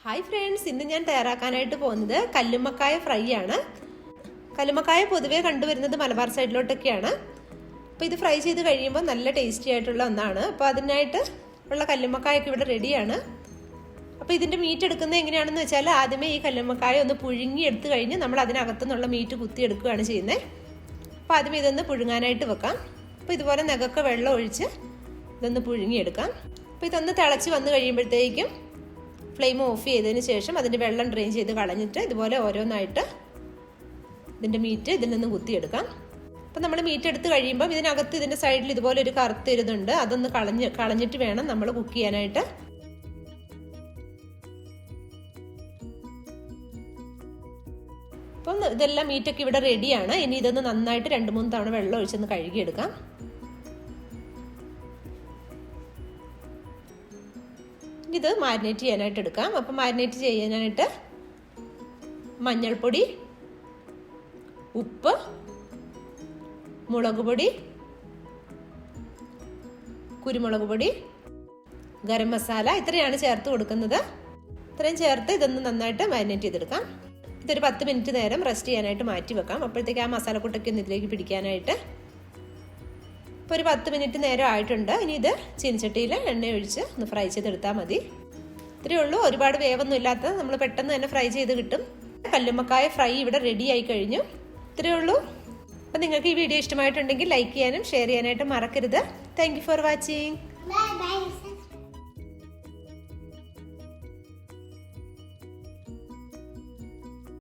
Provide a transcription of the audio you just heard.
Hi friends, ഇന്ന് ഞാൻ തയ്യാറാക്കാനായിട്ട് പോകുന്നത് കല്ലുമ്മക്കായ ഫ്രൈ ആണ്. കല്ലുമ്മക്കായ പൊതുവേ കണ്ടുവരുന്നത് മലബാർ സൈഡിലോട്ടൊക്കെയാണ്. അപ്പോൾ ഇത് ഫ്രൈ ചെയ്ത് കഴിയുമ്പോൾ നല്ല ടേസ്റ്റി ആയിട്ടുള്ള ഒന്നാണ്. അപ്പോൾ അതിനായിട്ട് ഉള്ള കല്ലുമ്മക്കായൊക്കെ ഇവിടെ റെഡിയാണ്. അപ്പോൾ ഇതിൻ്റെ മീറ്റ് എടുക്കുന്നത് എങ്ങനെയാണെന്ന് വെച്ചാൽ ആദ്യമേ ഈ കല്ലുമ്മക്കായ ഒന്ന് പുഴുങ്ങി എടുത്തു കഴിഞ്ഞ് നമ്മൾ അതിനകത്തുനിന്നുള്ള മീറ്റ് കുത്തിയെടുക്കുകയാണ് ചെയ്യുന്നത്. അപ്പോൾ ആദ്യമേ ഇതൊന്ന് പുഴുങ്ങാനായിട്ട് വെക്കാം. അപ്പോൾ ഇതുപോലെ നഖമൊക്കെ വെള്ളം ഒഴിച്ച് ഇതൊന്ന് പുഴുങ്ങിയെടുക്കാം. അപ്പോൾ ഇതൊന്ന് തിളച്ച് വന്ന് കഴിയുമ്പോഴത്തേക്കും ഫ്ലെയിം ഓഫ് ചെയ്തതിന് ശേഷം അതിൻ്റെ വെള്ളം ഡ്രെയിൻ ചെയ്ത് കളഞ്ഞിട്ട് ഇതുപോലെ ഓരോന്നായിട്ട് ഇതിൻ്റെ മീറ്റ് ഇതിൽ നിന്ന് കുത്തിയെടുക്കാം. അപ്പം നമ്മൾ മീറ്റ് എടുത്ത് കഴിയുമ്പം ഇതിനകത്ത് ഇതിൻ്റെ സൈഡിൽ ഇതുപോലെ ഒരു കറുത്ത ഇരുതുണ്ട്, അതൊന്ന് കളഞ്ഞിട്ട് വേണം നമ്മൾ കുക്ക് ചെയ്യാനായിട്ട്. അപ്പം ഇതെല്ലാം മീറ്റൊക്കെ ഇവിടെ റെഡിയാണ്. ഇനി ഇതൊന്ന് നന്നായിട്ട് 2-3 തവണ വെള്ളം ഒഴിച്ചൊന്ന് കഴുകിയെടുക്കാം. ഇത് മാരിനേറ്റ് ചെയ്യാനായിട്ട് എടുക്കാം. അപ്പം മാരിനേറ്റ് ചെയ്യാനായിട്ട് മഞ്ഞൾപ്പൊടി, ഉപ്പ്, മുളക് പൊടി, കുരുമുളക് പൊടി, ഗരം മസാല ഇത്രയാണ് ചേർത്ത് കൊടുക്കുന്നത്. ഇത്രയും ചേർത്ത് ഇതൊന്ന് നന്നായിട്ട് മാരിനേറ്റ് ചെയ്തെടുക്കാം. ഇതൊരു 10 മിനിറ്റ് നേരം റെസ്റ്റ് ചെയ്യാനായിട്ട് മാറ്റി വെക്കാം. അപ്പോഴത്തേക്ക് ആ മസാലക്കൂട്ടൊക്കെ ഒന്ന് ഇതിലേക്ക് പിടിക്കാനായിട്ട്. ഇപ്പോൾ ഒരു 10 മിനിറ്റ് നേരം ആയിട്ടുണ്ട്. ഇനി ഇത് ചീനച്ചട്ടിയിൽ എണ്ണ ഒഴിച്ച് ഒന്ന് ഫ്രൈ ചെയ്തെടുത്താൽ മതി. ഇത്രയേ ഉള്ളൂ. ഒരുപാട് വേവൊന്നും ഇല്ലാത്ത നമ്മൾ പെട്ടെന്ന് തന്നെ ഫ്രൈ ചെയ്ത് കിട്ടും. കല്ലുമ്മക്കായ ഫ്രൈ ഇവിടെ റെഡി ആയി കഴിഞ്ഞു. ഇത്രയേ ഉള്ളൂ. അപ്പം നിങ്ങൾക്ക് ഈ വീഡിയോ ഇഷ്ടമായിട്ടുണ്ടെങ്കിൽ ലൈക്ക് ചെയ്യാനും ഷെയർ ചെയ്യാനായിട്ട് മറക്കരുത്. Thank you for watching.